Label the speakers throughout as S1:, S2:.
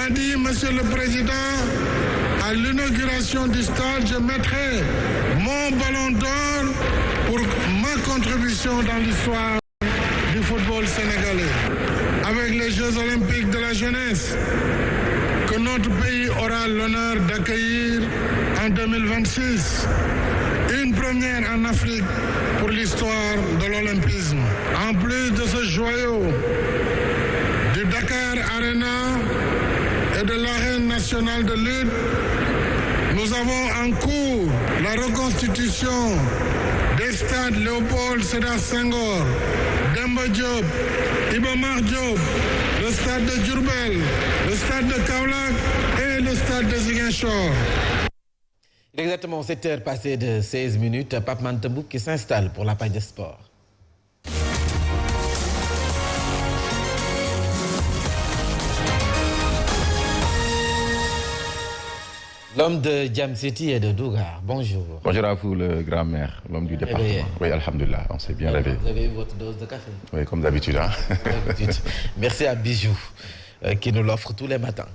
S1: m'a dit, Monsieur le Président, à l'inauguration du stade, je mettrai mon ballon d'or pour ma contribution dans l'histoire du football sénégalais. Avec les Jeux olympiques de la jeunesse, que notre pays aura l'honneur d'accueillir en 2026. Une première en Afrique pour l'histoire de l'olympisme. En plus de ce joyau du Dakar Arena et de l'arène nationale de lutte, nous avons en cours la reconstitution des stades Léopold Sédar Senghor, Demba Diop, Iba Mar Diop, le stade de Diourbel, le stade de Kaolack et le stade de Ziguinchor.
S2: Il est exactement 7 heures passées de 16 minutes. Pape Mantebouk qui s'installe pour la page de sport. L'homme de Jam City et de Dougar. Bonjour.
S3: Bonjour à vous, le grand-mère, l'homme du département. Oui, alhamdoulilah, on s'est bien réveillé.
S2: Vous avez eu votre dose de café?
S3: Oui, comme d'habitude. Hein?
S2: Merci à Bijou qui nous l'offre tous les matins.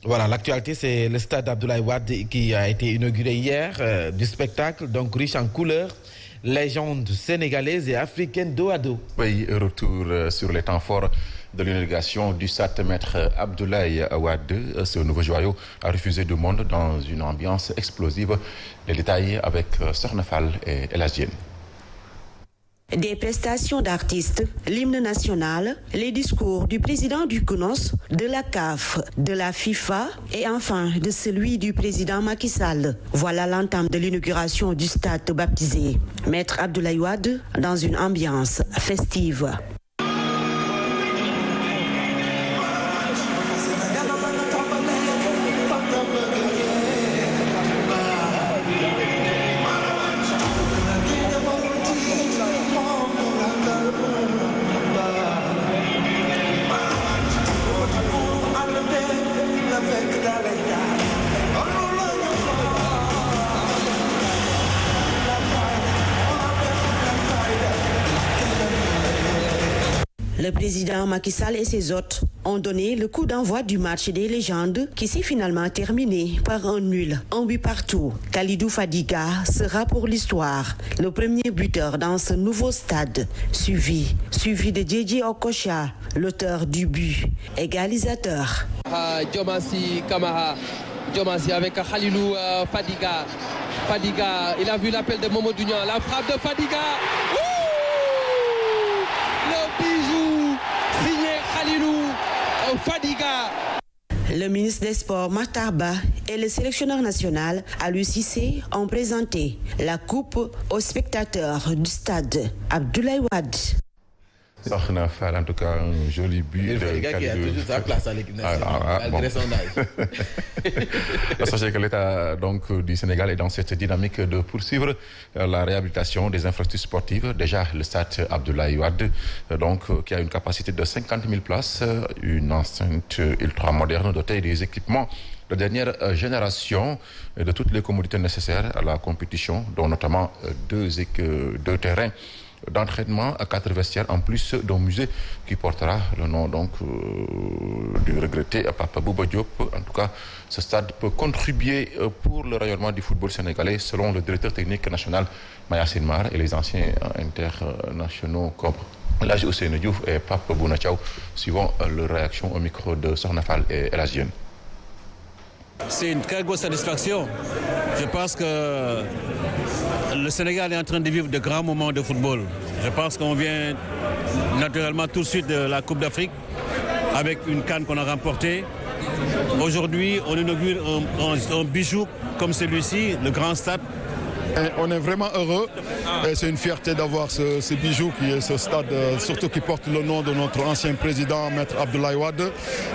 S2: Voilà, l'actualité, c'est le stade Abdoulaye Wade qui a été inauguré hier, du spectacle, donc riche en couleurs, légende sénégalaise et africaine dos à dos.
S3: Oui, retour sur les temps forts de l'inauguration du stade Maître Abdoulaye Wade. Ce nouveau joyau a refusé du monde dans une ambiance explosive. Les détails avec Sokhna Fall et El Hadji Diène.
S4: Des prestations d'artistes, l'hymne national, les discours du président du CNOS, de la CAF, de la FIFA et enfin de celui du président Macky Sall. Voilà l'entame de l'inauguration du stade baptisé Maître Abdoulaye Wade dans une ambiance festive. Le président Macky Sall et ses hôtes ont donné le coup d'envoi du match des légendes qui s'est finalement terminé par un nul, un but partout. Khalidou Fadiga sera pour l'histoire le premier buteur dans ce nouveau stade, suivi de Djedji Okocha, l'auteur du but, égalisateur.
S5: Diomassi Kamara, Diomassi avec Khalilou Fadiga. Fadiga, il a vu l'appel de Momo Dunian, la frappe de Fadiga. Fadiga.
S4: Le ministre des Sports Matar Ba et le sélectionneur national Aliou Cissé ont présenté la coupe aux spectateurs du stade Abdoulaye Wade.
S3: Sokhna Fall, en tout cas, un joli but.
S2: Le gars qui a toujours sa place à l'équipe nationale, malgré son âge.
S3: Sachez que l'État donc, du Sénégal est dans cette dynamique de poursuivre la réhabilitation des infrastructures sportives. Déjà, le stade Abdoulaye Wade, donc, qui a une capacité de 50 000 places, une enceinte ultra moderne dotée des équipements de dernière génération et de toutes les commodités nécessaires à la compétition, dont notamment deux terrains d'entraînement à 4 vestiaires, en plus d'un musée qui portera le nom donc du regretté Papa Bouba Diop. En tout cas, ce stade peut contribuer pour le rayonnement du football sénégalais, selon le directeur technique national Maya Sinmar et les anciens internationaux comme Elhadji Ousseynou Diouf et Pape Bouna Thiaw, suivant leur réaction au micro de Sokhna Fall et El Hadji Diène.
S6: C'est une très grosse satisfaction. Je pense que le Sénégal est en train de vivre de grands moments de football. Je pense qu'on vient naturellement tout de suite de la Coupe d'Afrique avec une CAN qu'on a remportée. Aujourd'hui, on inaugure un bijou comme celui-ci, le grand stade.
S7: Et on est vraiment heureux et c'est une fierté d'avoir ce bijou qui est ce stade, surtout qui porte le nom de notre ancien président, Maître Abdoulaye Wade.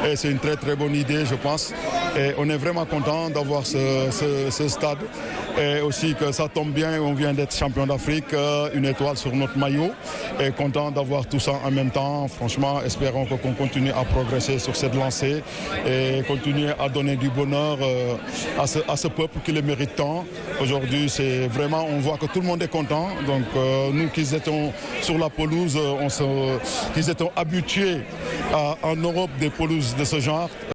S7: Et c'est une très très bonne idée, je pense. Et on est vraiment content d'avoir ce stade. Et aussi que ça tombe bien, on vient d'être champion d'Afrique, une étoile sur notre maillot. Et content d'avoir tout ça en même temps. Franchement, espérons qu'on continue à progresser sur cette lancée et continuer à donner du bonheur à ce peuple qui le mérite tant. Aujourd'hui, c'est vraiment, on voit que tout le monde est content. Donc nous qui étions sur la pelouse, qui étions habitués en Europe des pelouses de ce genre.